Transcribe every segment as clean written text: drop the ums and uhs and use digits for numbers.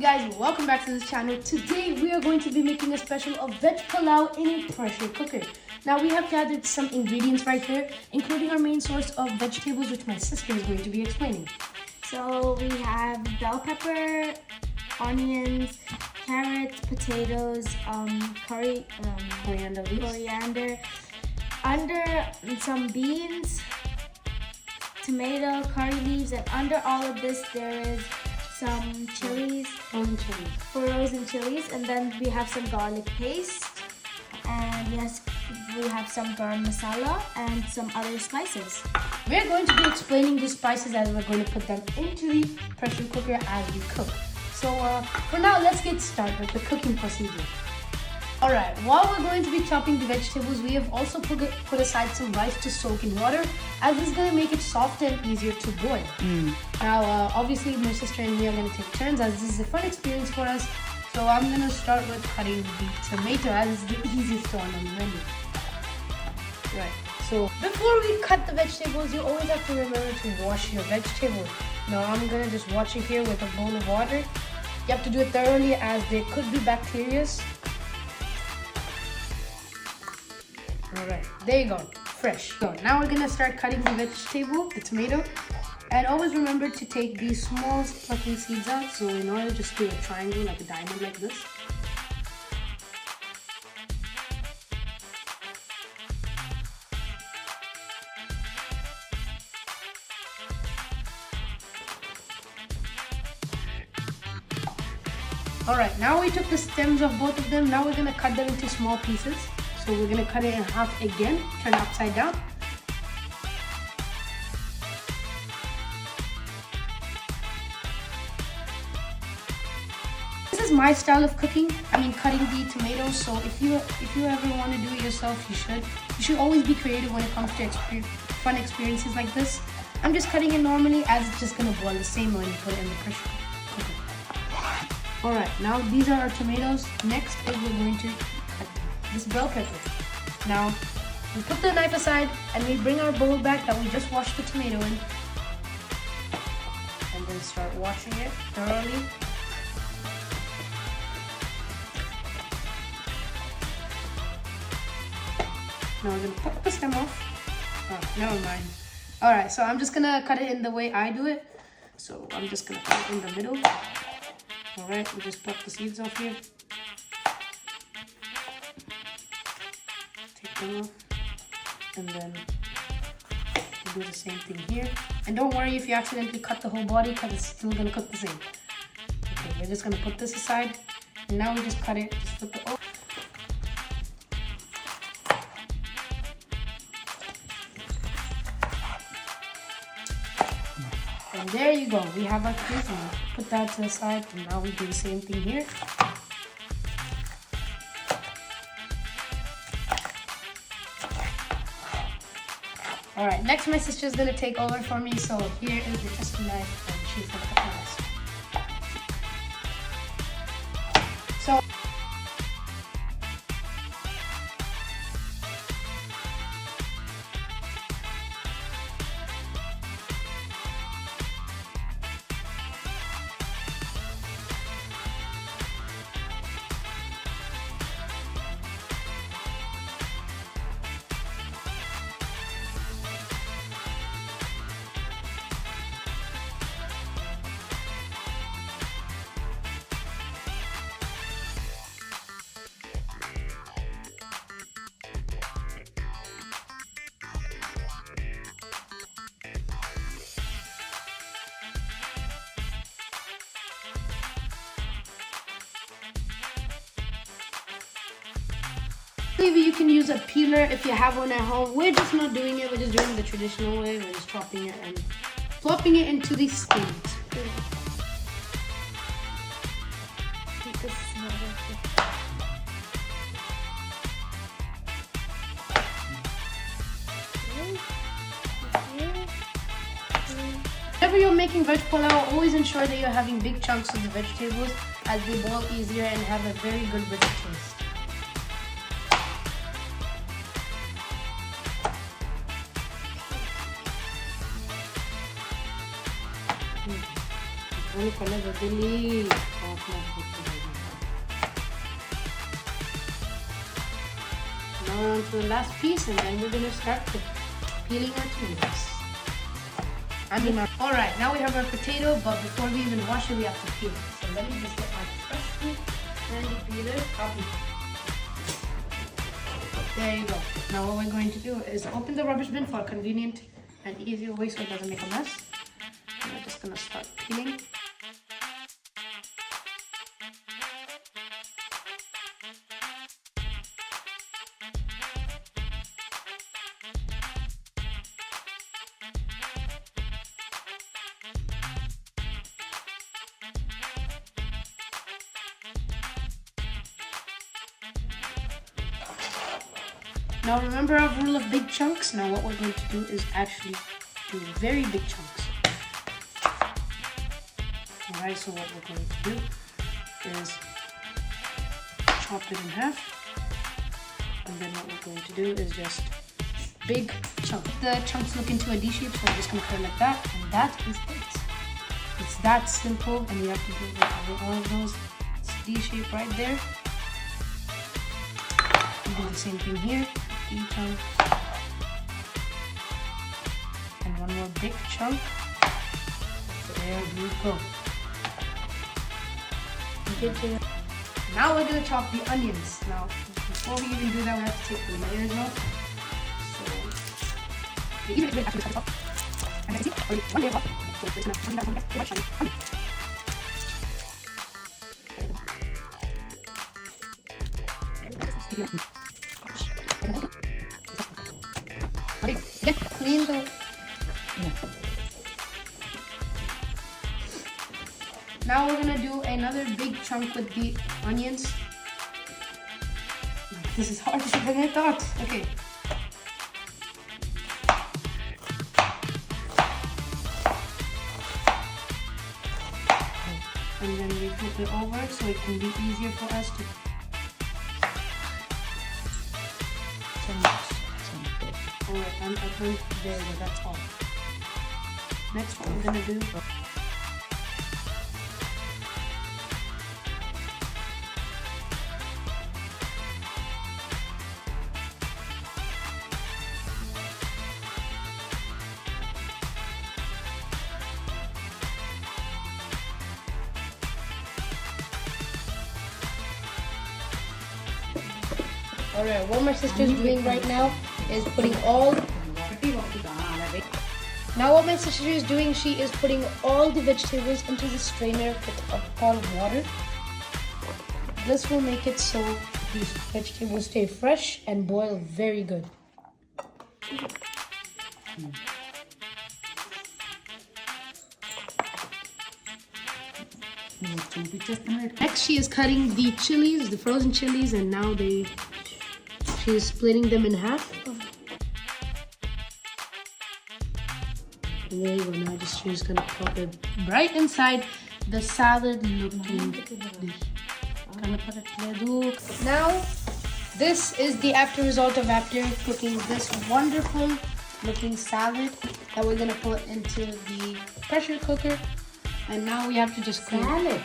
guys, welcome back to this channel. Today we are going to be making a special of veg pulao in a pressure cooker. Now we have gathered some ingredients right here, including our main source of vegetables, which my sister is going to be explaining. So we have bell pepper, onions, carrots, potatoes, Coriander leaves. under some beans, tomato, curry leaves, and under all of this there is some chilies, frozen chilies, and then we have some garlic paste, and yes, we have some garam masala and some other spices. We're going to be explaining the spices as we're going to put them into the pressure cooker as we cook. So for now, let's get started with the cooking procedure. Alright, while we're going to be chopping the vegetables, we have also put aside some rice to soak in water, as this is going to make it softer and easier to boil. Now, obviously, my sister and me are going to take turns, as this is a fun experience for us. So I'm going to start with cutting the tomato, as it's the easiest one on the menu. Right, so before we cut the vegetables, you always have to remember to wash your vegetables. Now, I'm going to just wash it here with a bowl of water. You have to do it thoroughly, as there could be bacteria. Alright, there you go, fresh. So now we're gonna start cutting the vegetable, the tomato, and always remember to take these small plucking seeds out. So in order, just do a triangle, like a diamond like this. Alright, now we took the stems of both of them. Now we're gonna cut them into small pieces. So we're going to cut it in half again, turn it upside down. This is my style of cooking. Cutting the tomatoes. So if you ever want to do it yourself, you should. You should always be creative when it comes to fun experiences like this. I'm just cutting it normally, as it's just going to boil the same when you put it in the pressure cooker. Alright, now these are our tomatoes. Next is we're going to cut this bell pepper. Now, we put the knife aside and we bring our bowl back that we just washed the tomato in. And then start washing it thoroughly. Now we're going to put the stem off. Oh, never mind. Alright, so I'm just going to cut it in the way I do it. So I'm just going to cut it in the middle. Alright, we just pluck the seeds off here. Off, and then do the same thing here. And don't worry if you accidentally cut the whole body, because it's still going to cook the same. Okay, we're just going to put this aside, and now we just cut it. Just put the and there you go. We have our piece, and put that to the side, and now we do the same thing here. Alright, next my sister is going to take over for me, so here is the pestle knife, and she's going to cut the rest. So, maybe you can use a peeler if you have one at home. We're just not doing it. We're just doing the traditional way. We're just chopping it and plopping it into these skins. Whenever you're making veg pulao, always ensure that you're having big chunks of the vegetables, as they boil easier and have a very good rich taste. Ano pala, dadali. Now we're on to the last piece, and then we're gonna start peeling our tomatoes. Alright, now we have our potato, but before we even wash it, we have to peel it. So let me just get my trusty handy peeler. There you go. Now what we're going to do is open the rubbish bin for a convenient and easier way so it doesn't make a mess. And we're just gonna start peeling. Now remember our rule of big chunks. Now what we're going to do is actually do very big chunks. Alright, so what we're going to do is chop it in half. And then what we're going to do is just big chunks. The chunks look into a D shape, so we're just going to cut it like that. And that is it. It's that simple, and you have to do all of those. It's D shape right there. And do the same thing here. D chunk. And one more big chunk. There you go. Now we're going to chop the onions. Now, before we even do that, we have to take the layers off. Clean the... Now we're gonna do another big chunk with the onions. This is harder than I thought. Okay. And then we flip it over so it can be easier for us to... Alright, I think there we go, that's all. Next what we're gonna do... Alright, what my sister's doing right now is putting all... Now what my sister is doing, she is putting all the vegetables into the strainer with a pot of water. This will make it so these vegetables stay fresh and boil very good. Next she is cutting the chilies, the frozen chilies, and now she is splitting them in half. And there you go. Now she's gonna pop it right inside the salad looking dish. Now this is the after result of after cooking this wonderful looking salad that we're gonna put into the pressure cooker. And now we have to just clean it.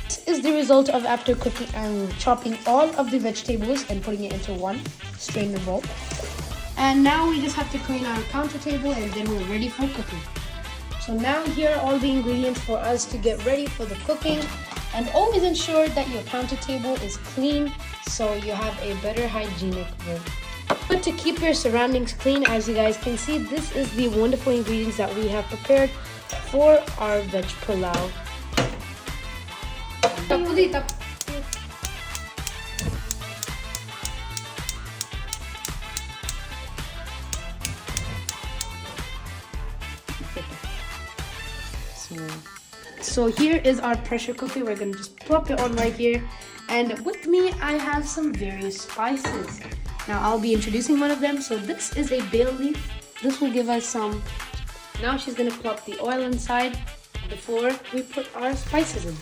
This is the result of after cooking and chopping all of the vegetables and putting it into one strainer bowl. And now we just have to clean our counter table and then we're ready for cooking. So now here are all the ingredients for us to get ready for the cooking. And always ensure that your counter table is clean so you have a better hygienic room. But to keep your surroundings clean, as you guys can see, this is the wonderful ingredients that we have prepared for our veg pulao. So here is our pressure cooker. We're gonna just plop it on right here. And with me, I have some various spices. Now I'll be introducing one of them. So this is a bay leaf. This will give us some. Now she's gonna plop the oil inside before we put our spices in.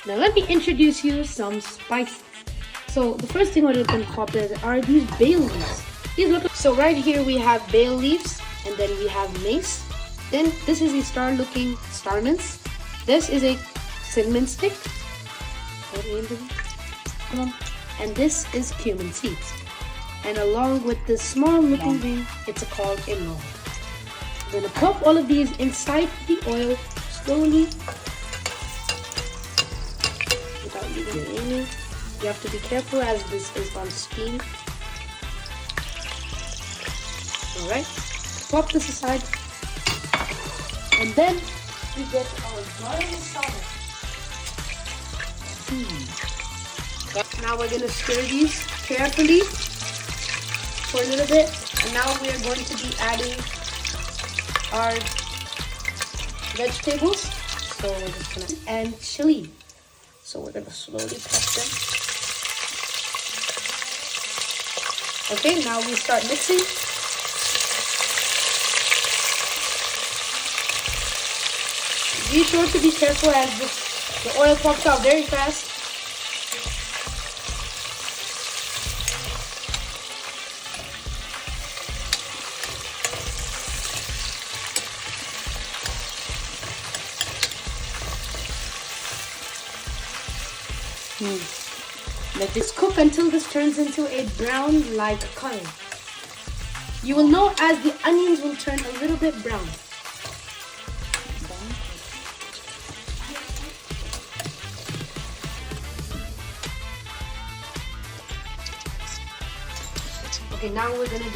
Now let me introduce you some spices. So the first thing we're gonna plop in are these bay leaves. So right here we have bay leaves, and then we have mace. Then this is a star-looking star mince. This is a cinnamon stick. Come on. and this is cumin seeds. And along with this small looking thing, it's called a log. I'm gonna pop all of these inside the oil slowly without leaving any. You have to be careful as this is on steam. Alright, pop this aside. And then we get our garam masala. Now we're gonna stir these carefully for a little bit. And now we are going to be adding our vegetables. So we're just gonna add chili. So we're gonna slowly press them. Okay, now we start mixing. Be sure to be careful as the oil pops out very fast. Let this cook until this turns into a brown-like color. You will know as the onions will turn a little bit brown. Okay, now we're gonna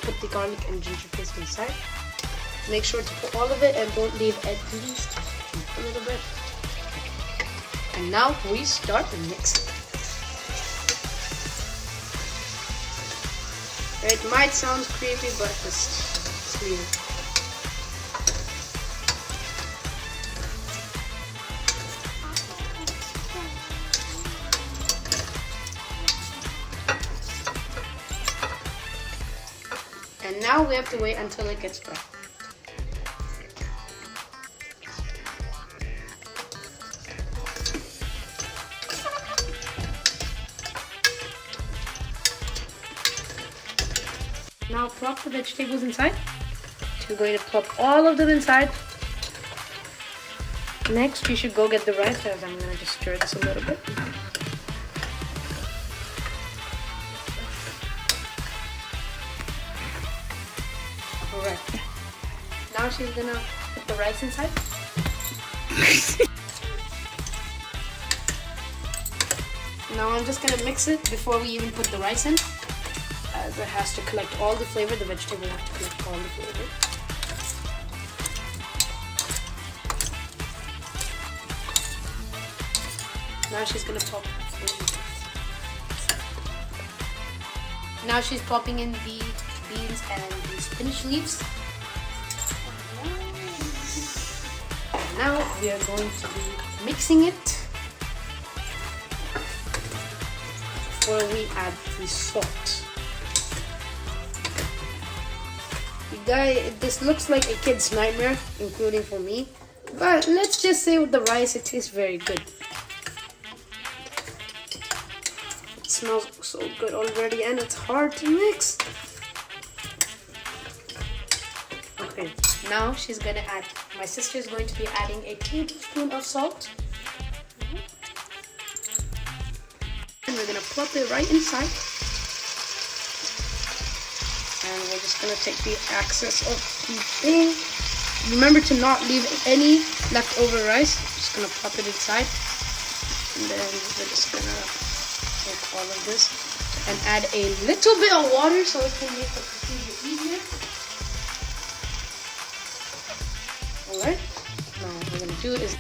put the garlic and ginger paste inside. Make sure to put all of it and don't leave at least a little bit. And now we start mixing. It might sound creepy, but just leave it. And now we have to wait until it gets brown. Now plop the vegetables inside. We're going to plop all of them inside. Next, you should go get the rice, as I'm going to just stir this a little bit. Alright. Now she's going to put the rice inside. Now I'm just going to mix it before we even put the rice in. As it has to collect all the flavor, the vegetable has to collect all the flavor. Now she's gonna pop. Now she's popping in the beans and the spinach leaves. And now we are going to be mixing it before we add the salt. This looks like a kid's nightmare, including for me. But let's just say with the rice, it tastes very good. It smells so good already, and it's hard to mix. Okay, now she's gonna add. My sister is going to be adding a tablespoon of salt. And we're gonna plop it right inside. And we're just gonna take the excess of the thing. Remember to not leave any leftover rice. Just gonna pop it inside. And then we're just gonna take all of this and add a little bit of water so it can make the procedure easier. Alright, now what we're gonna do is,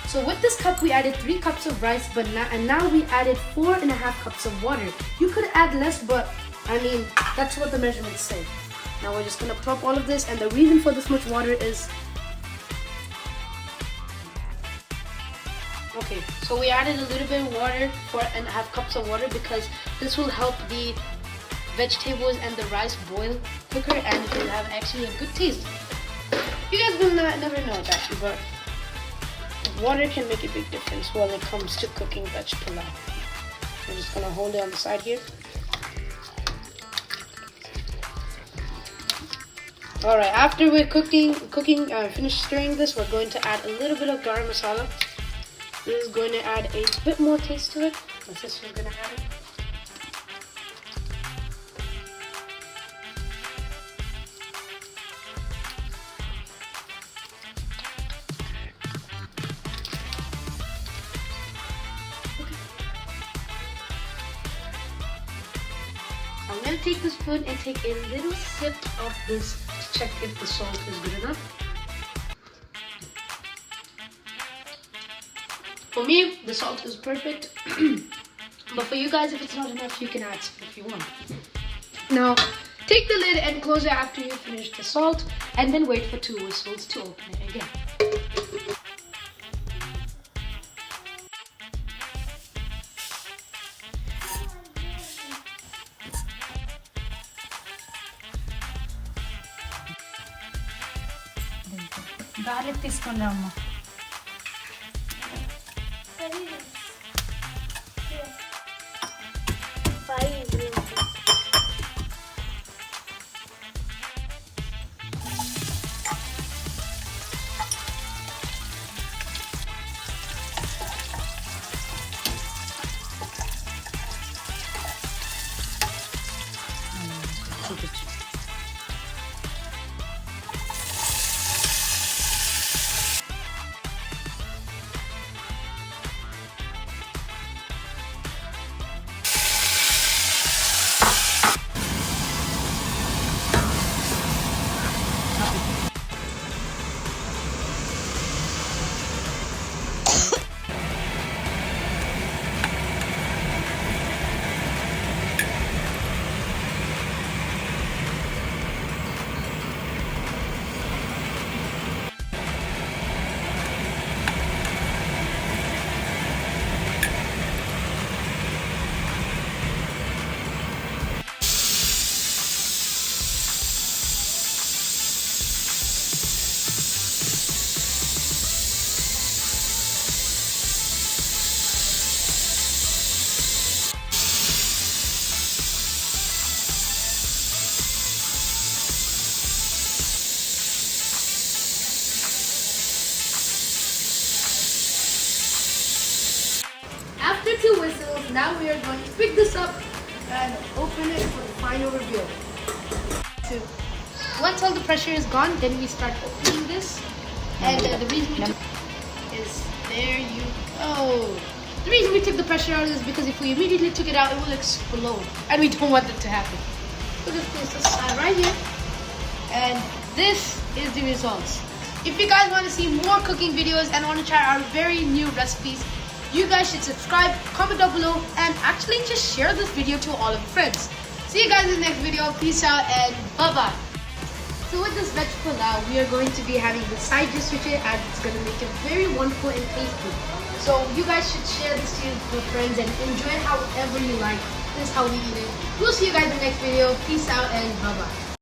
so with this cup we added 3 cups of rice, but now we added 4.5 cups of water. You could add less, but I mean, that's what the measurements say. Now we're just gonna plop all of this, and the reason for this much water is... Okay, so we added a little bit of water, 4.5 cups of water, because this will help the vegetables and the rice boil quicker, and it will have actually a good taste. You guys will never know that, but water can make a big difference when it comes to cooking veg pulao. I'm just gonna hold it on the side here. Alright, after we're finished stirring this, we're going to add a little bit of garam masala. This is going to add a bit more taste to it. my sister's gonna have it. I'm gonna take the spoon and take a little sip of this to check if the salt is good enough. For me, the salt is perfect. But for you guys, if it's not enough, you can add some if you want. Now, take the lid and close it after you finish the salt, and then wait for 2 whistles to open it again. Garlic తీసుకున్నాము. After 2 whistles, now we are going to pick this up and open it for the final reveal. So, once all the pressure is gone, then we start opening this. And the reason we took is, there you go. The reason we took the pressure out is because if we immediately took it out, it will explode. And we don't want that to happen. So just place this side right here. And this is the results. If you guys want to see more cooking videos and want to try our very new recipes, you guys should subscribe, comment down below, and actually just share this video to all of your friends. See you guys in the next video. Peace out and bye-bye. So with this veg pulao, we are going to be having the side dish with it, and it's going to make it very wonderful and tasty. So you guys should share this to your friends and enjoy it however you like. This is how we eat it. We'll see you guys in the next video. Peace out and bye-bye.